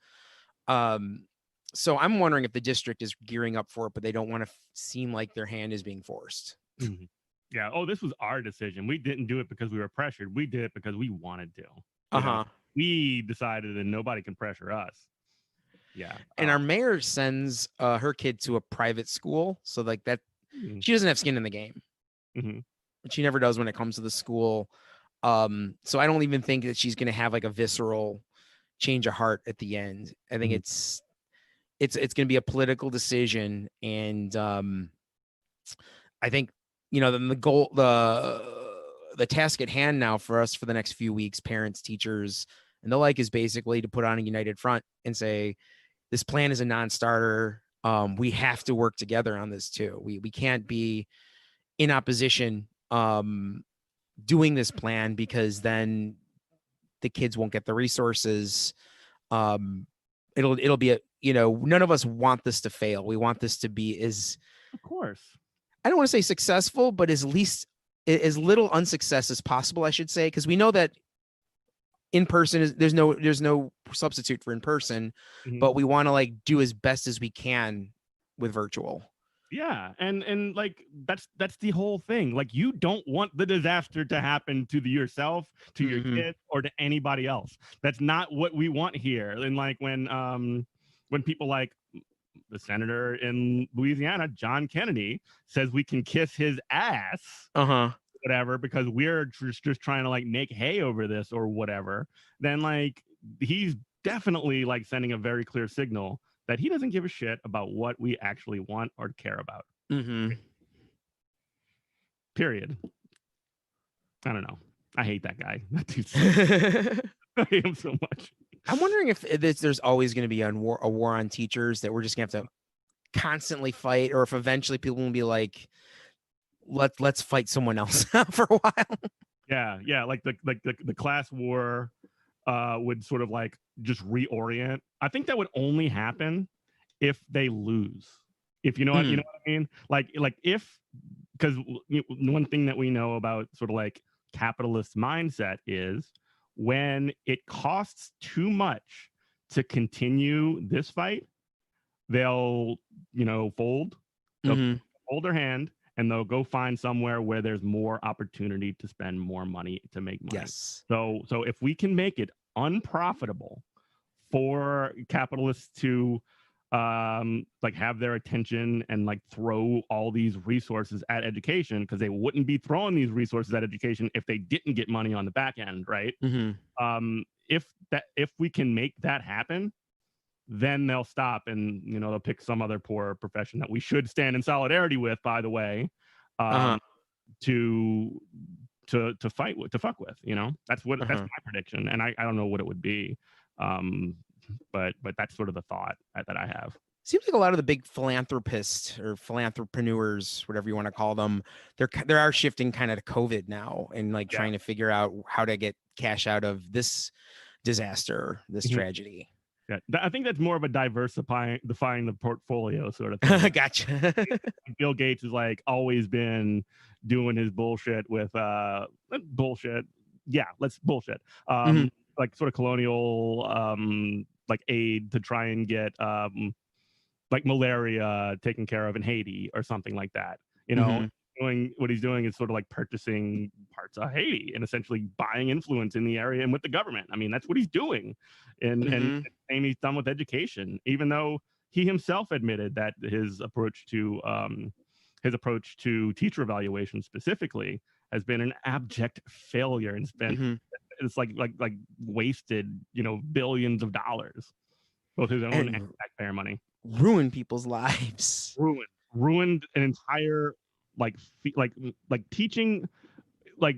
So I'm wondering if the district is gearing up for it, but they don't want to seem like their hand is being forced. Mm-hmm. Yeah. Oh, this was our decision. We didn't do it because we were pressured. We did it because we wanted to. We decided that nobody can pressure us. Yeah. And our mayor sends her kid to a private school. So like that, she doesn't have skin in the game. Mm-hmm. She never does when it comes to the school. So I don't even think that she's going to have like a visceral change of heart at the end. I think it's going to be a political decision. And I think, the goal, the task at hand now for us for the next few weeks, parents, teachers, and the like, is basically to put on a united front and say, this plan is a non-starter. We have to work together on this too. We can't be in opposition doing this plan, because then the kids won't get the resources. It'll be none of us want this to fail. We want this to be of course, I don't want to say successful, but as little unsuccess as possible, I should say, because we know that in person there's no substitute for in person, but we want to like do as best as we can with virtual. Yeah, and like that's the whole thing. Like, you don't want the disaster to happen to yourself, to your kids, or to anybody else. That's not what we want here. And like when people like the senator in Louisiana, John Kennedy, says we can kiss his ass, whatever, because we're just trying to like make hay over this or whatever, then like he's definitely like sending a very clear signal that he doesn't give a shit about what we actually want or care about. Period. I don't know. I hate that guy. That dude's I hate him so much. I'm wondering if there's always going to be a war on teachers, that we're just going to have to constantly fight, or if eventually people will be like, let's fight someone else for a while. Yeah. Like the class war would sort of like just reorient. I think that would only happen if they lose. If you know what I mean? Like if, because one thing that we know about sort of like capitalist mindset is when it costs too much to continue this fight, they'll fold. They'll hold their hand, and they'll go find somewhere where there's more opportunity to spend more money to make money. Yes. So if we can make it unprofitable for capitalists to like have their attention and like throw all these resources at education, because they wouldn't be throwing these resources at education if they didn't get money on the back end, right? If we can make that happen, then they'll stop, and they'll pick some other poor profession that we should stand in solidarity with, by the way, to fight with, to fuck with. That's my prediction, and I don't know what it would be, but that's sort of the thought that I have. Seems like a lot of the big philanthropists or philanthropreneurs, whatever you want to call them, they are shifting kind of to COVID now, and like trying to figure out how to get cash out of this disaster, this tragedy. Yeah, I think that's more of a defying the portfolio sort of thing. Gotcha. Bill Gates has like always been doing his bullshit with bullshit. Yeah, let's bullshit. Like sort of colonial like aid to try and get like malaria taken care of in Haiti or something like that. Doing what he's doing is sort of like purchasing parts of Haiti and essentially buying influence in the area and with the government. I mean, that's what he's doing. And same he's done with education, even though he himself admitted that his approach to teacher evaluation specifically has been an abject failure and spent it's like wasted billions of dollars, both his own and taxpayer money. Ruined people's lives. Ruined an entire like teaching like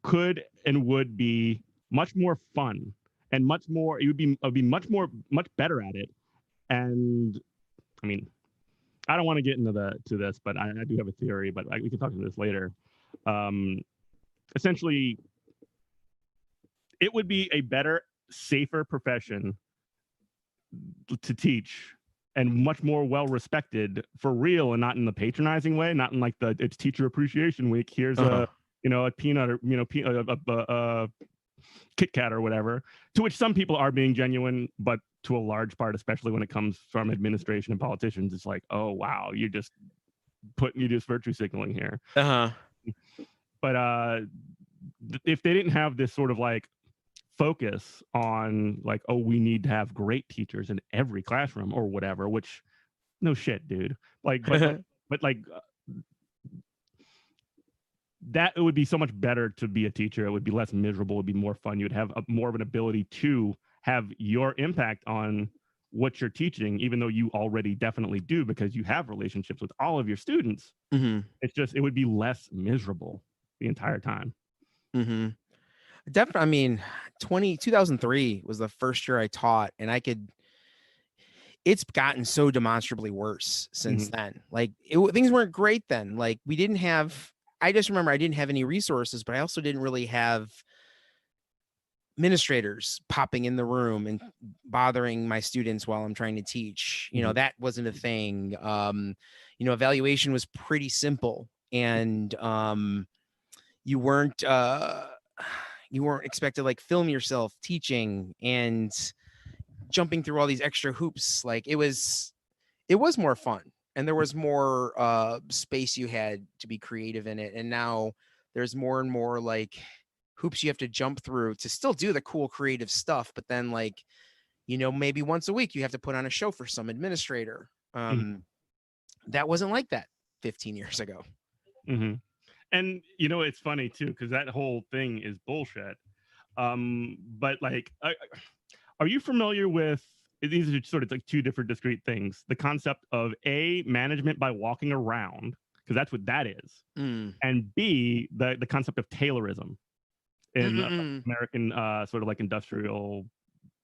could and would be much more fun and much much better at it. And I mean, I don't want to get into this, but I do have a theory, but we can talk about this later. Essentially, it would be a better, safer profession to teach, and much more well respected for real, and not in the patronizing way, not in like it's Teacher Appreciation Week. Here's a peanut or a Kit Kat or whatever, to which some people are being genuine, but to a large part, especially when it comes from administration and politicians, it's like, oh wow, you're just virtue signaling here. But if they didn't have this sort of like focus on like, oh, we need to have great teachers in every classroom or whatever, which no shit, dude. Like, but like that, it would be so much better to be a teacher. It would be less miserable. It would be more fun. You would have more of an ability to have your impact on what you're teaching, even though you already definitely do, because you have relationships with all of your students. It's just, it would be less miserable the entire time. Definitely. I mean, 2003 was the first year I taught, and it's gotten so demonstrably worse since then. Like things weren't great then. Like I just remember I didn't have any resources, but I also didn't really have administrators popping in the room and bothering my students while I'm trying to teach. That wasn't a thing. Evaluation was pretty simple, and you weren't expected to like film yourself teaching and jumping through all these extra hoops. Like it was more fun, and there was more space you had to be creative in it. And now there's more and more like hoops you have to jump through to still do the cool creative stuff. But then like, maybe once a week you have to put on a show for some administrator. That wasn't like that 15 years ago. And it's funny too, because that whole thing is bullshit. But like, are you familiar with, these are sort of like two different discrete things, the concept of A, management by walking around, because that's what that is, and B, the concept of Taylorism in American sort of like industrial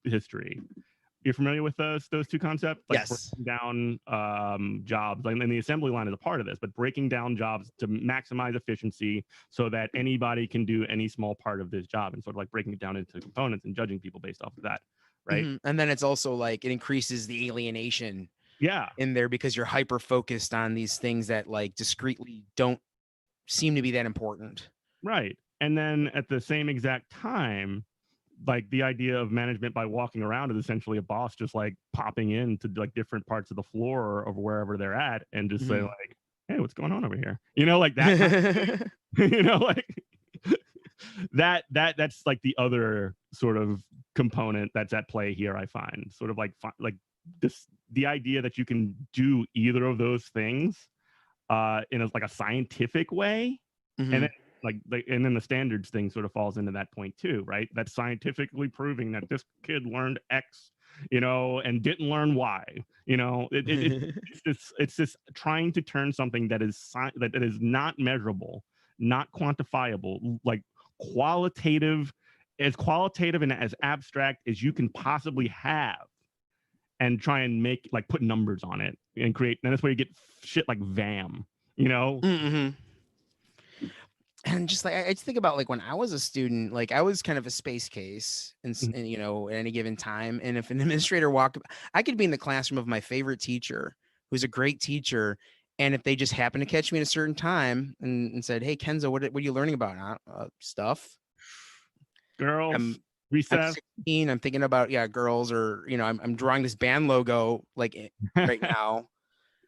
history. You're familiar with those two concepts? Like yes. Breaking down jobs, and the assembly line is a part of this, but breaking down jobs to maximize efficiency so that anybody can do any small part of this job, and sort of like breaking it down into components and judging people based off of that, right? And then it's also like it increases the alienation in there, because you're hyper focused on these things that like discreetly don't seem to be that important. Right. And then at the same exact time, like the idea of management by walking around is essentially a boss just like popping into like different parts of the floor or wherever they're at and just say like, hey, what's going on over here? Like that, like that's like the other sort of component that's at play here. I find sort of like this, the idea that you can do either of those things in like a scientific way, and then and then the standards thing sort of falls into that point too, right? That's scientifically proving that this kid learned X, and didn't learn Y. It's this trying to turn something that is that is not measurable, not quantifiable, like qualitative and as abstract as you can possibly have, and try and put numbers on it and create. And that's where you get shit like VAM, And just like I just think about like when I was a student, like I was kind of a space case, and at any given time. And if an administrator I could be in the classroom of my favorite teacher, who's a great teacher, and if they just happen to catch me at a certain time and said, "Hey, Kenzo, what are you learning about?" Stuff. Girls. Recess. I'm 16. I'm thinking about girls, or I'm drawing this band logo like right now.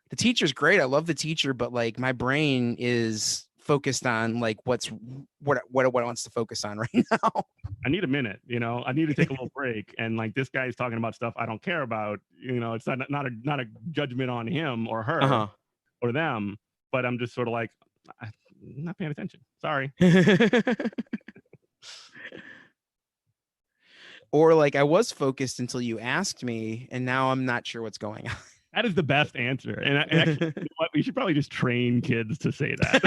The teacher's great. I love the teacher, but like my brain is focused on like what it wants to focus on right now. I need a minute, I need to take a little break. And like this guy's talking about stuff I don't care about. It's not a judgment on him or her or them, but I'm just sort of like, I'm not paying attention. Sorry. Or like I was focused until you asked me, and now I'm not sure what's going on. That is the best answer. And actually, we should probably just train kids to say that.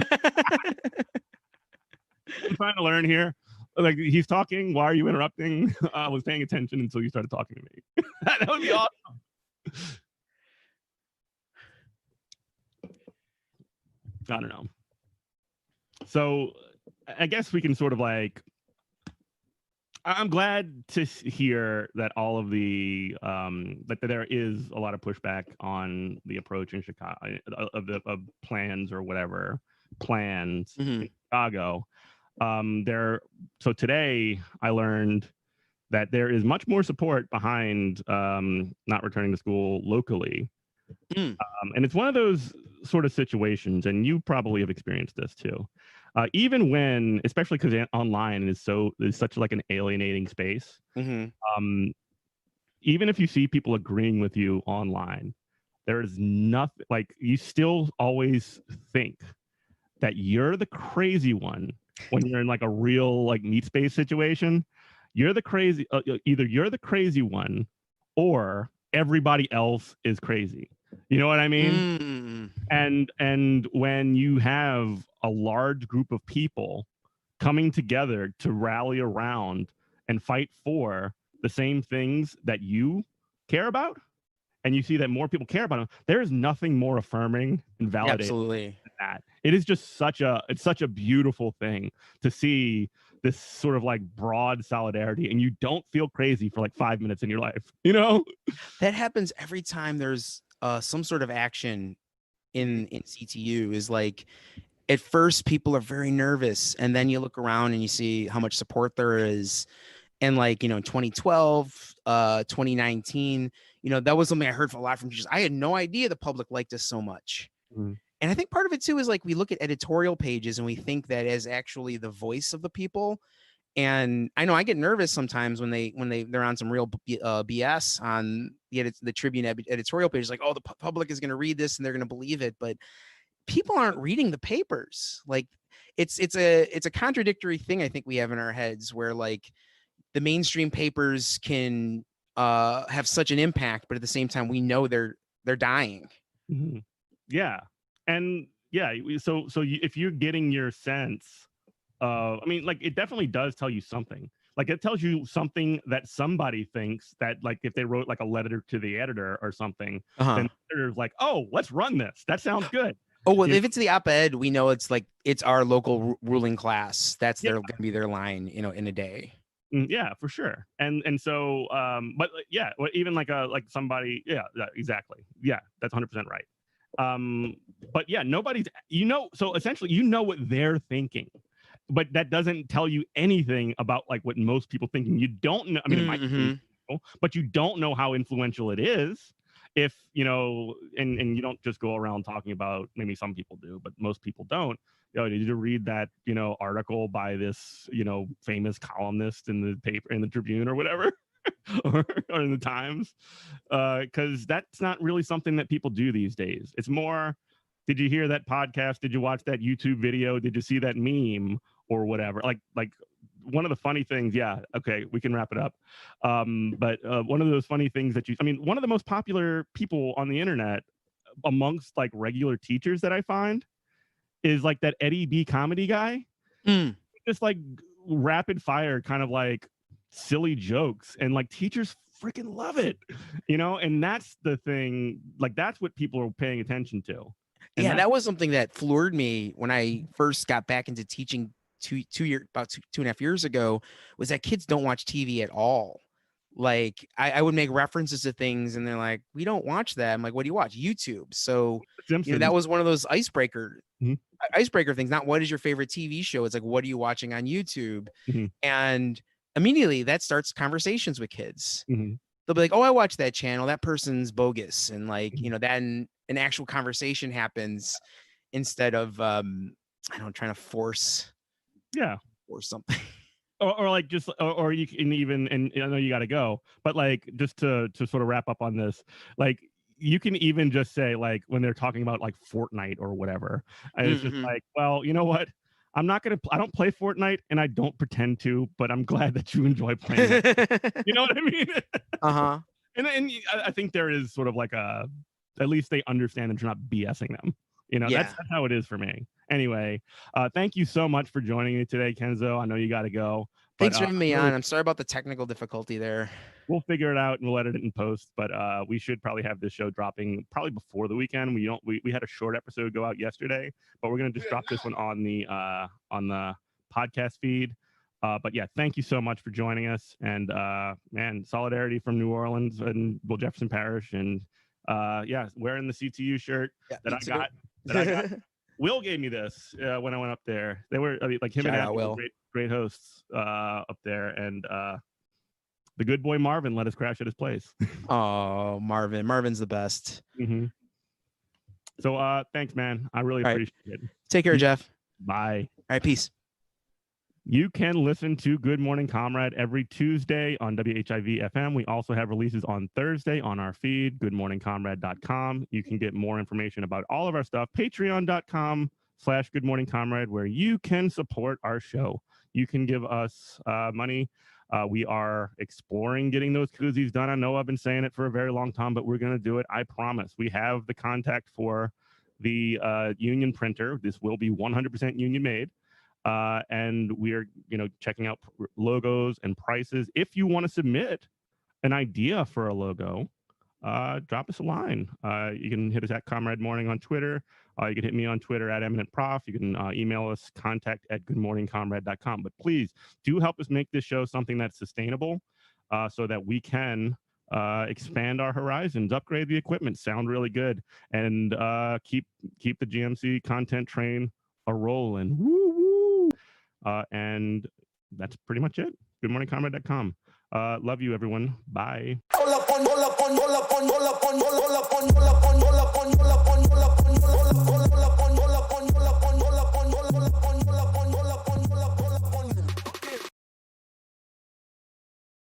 I'm trying to learn here. Like, he's talking. Why are you interrupting? I was paying attention until you started talking to me. That would be awesome. I don't know. So I guess we can sort of like, I'm glad to hear that all of the that there is a lot of pushback on the approach in Chicago of plans or whatever plans in Chicago. So today I learned that there is much more support behind not returning to school locally, and it's one of those sort of situations, and you probably have experienced this too. Even when, especially because online is such like an alienating space. Even if you see people agreeing with you online, there is nothing like, you still always think that you're the crazy one when you're in like a real like meat space situation. You're the crazy, either you're the crazy one or everybody else is crazy. You know what I mean? And when you have a large group of people coming together to rally around and fight for the same things that you care about, and you see that more people care about them, there is nothing more affirming and validating than that. It is just such a beautiful thing to see this sort of like broad solidarity, and you don't feel crazy for like 5 minutes in your life. That happens every time there's some sort of action in CTU. Is like, at first people are very nervous, and then you look around and you see how much support there is. And like, 2012, 2019, that was something I heard a lot from teachers. I had no idea the public liked us so much. And I think part of it too is like, we look at editorial pages and we think that as actually the voice of the people. And I know I get nervous sometimes when they're on some real BS on the Tribune editorial page. Like, oh, the public is going to read this and they're going to believe it, but people aren't reading the papers. Like, it's a contradictory thing I think we have in our heads, where like the mainstream papers can have such an impact, but at the same time we know they're dying. Yeah, and yeah, so if you're getting your sense. I mean, like, it definitely does tell you something. Like, it tells you something that somebody thinks that, like, if they wrote like a letter to the editor or something, then the editor's like, oh, let's run this. That sounds good. Oh, well, if it's the op-ed, we know it's like, it's our local ruling class. That's going to be their line, in a day. Yeah, for sure. And so, but yeah, even like somebody, exactly. Yeah, that's 100% right. But yeah, nobody's, so essentially, what they're thinking. But that doesn't tell you anything about like what most people thinking. You don't know. I mean, it might be, but you don't know how influential it is. If and you don't just go around talking about. Maybe some people do, but most people don't. Did you read that article by this famous columnist in the paper, in the Tribune or whatever? or in the Times, because that's not really something that people do these days. It's more, did you hear that podcast? Did you watch that YouTube video? Did you see that meme or whatever? Like one of the funny things, yeah, okay, we can wrap it up. But one of those funny things that one of the most popular people on the internet amongst like regular teachers that I find is like that Eddie B comedy guy. Just like rapid fire kind of like silly jokes, and like teachers freaking love it, and that's the thing, like that's what people are paying attention to. And yeah, that was something that floored me when I first got back into teaching about 2.5 years ago, was that kids don't watch TV at all. Like I would make references to things and they're like, we don't watch that. I'm like, what do you watch? YouTube. So that was one of those icebreaker things. Not what is your favorite TV show? It's like, what are you watching on YouTube? And immediately that starts conversations with kids. They'll be like, oh, I watch that channel. That person's bogus. And like, then an actual conversation happens instead of, trying to force or something. Or like just, or you can even, and I know you got to go, but like just to sort of wrap up on this, like you can even just say like when they're talking about like Fortnite or whatever, and it's just like, well, you know what? I don't play Fortnite and I don't pretend to, but I'm glad that you enjoy playing it. You know what I mean? And I think there is sort of like at least they understand that you're not BSing them. That's how it is for me. Anyway, thank you so much for joining me today, Kenzo. I know you got to go. Thanks for having me on. I'm sorry about the technical difficulty there. We'll figure it out and we'll edit it in post, but we should probably have this show dropping probably before the weekend. We had a short episode go out yesterday, but we're going to just drop this one on the podcast feed. But yeah, thank you so much for joining us, and man, solidarity from New Orleans and Jefferson Parish, and wearing the CTU shirt that I got. Will gave me this when I went up there. They were like him and Adam were great hosts up there, and the good boy Marvin let us crash at his place. Oh, Marvin's the best. So thanks, man. I really appreciate it. Take care, Jeff. Bye. All right, peace. You can listen to Good Morning Comrade every Tuesday on WHIV FM. We also have releases on Thursday on our feed, goodmorningcomrade.com. You can get more information about all of our stuff, patreon.com/goodmorningcomrade, where you can support our show. You can give us money. We are exploring getting those koozies done. I know I've been saying it for a very long time, but we're going to do it. I promise. We have the contact for the union printer. This will be 100% union made. And we're, checking out logos and prices. If you want to submit an idea for a logo, drop us a line. You can hit us at Comrade Morning on Twitter. You can hit me on Twitter at Eminent Prof. You can email us contact@goodmorningcomrade.com. But please do help us make this show something that's sustainable, so that we can expand our horizons, upgrade the equipment, sound really good, and keep the GMC content train a rolling. Woo woo. And that's pretty much it. Goodmorningcomrade.com. Love you, everyone. Bye.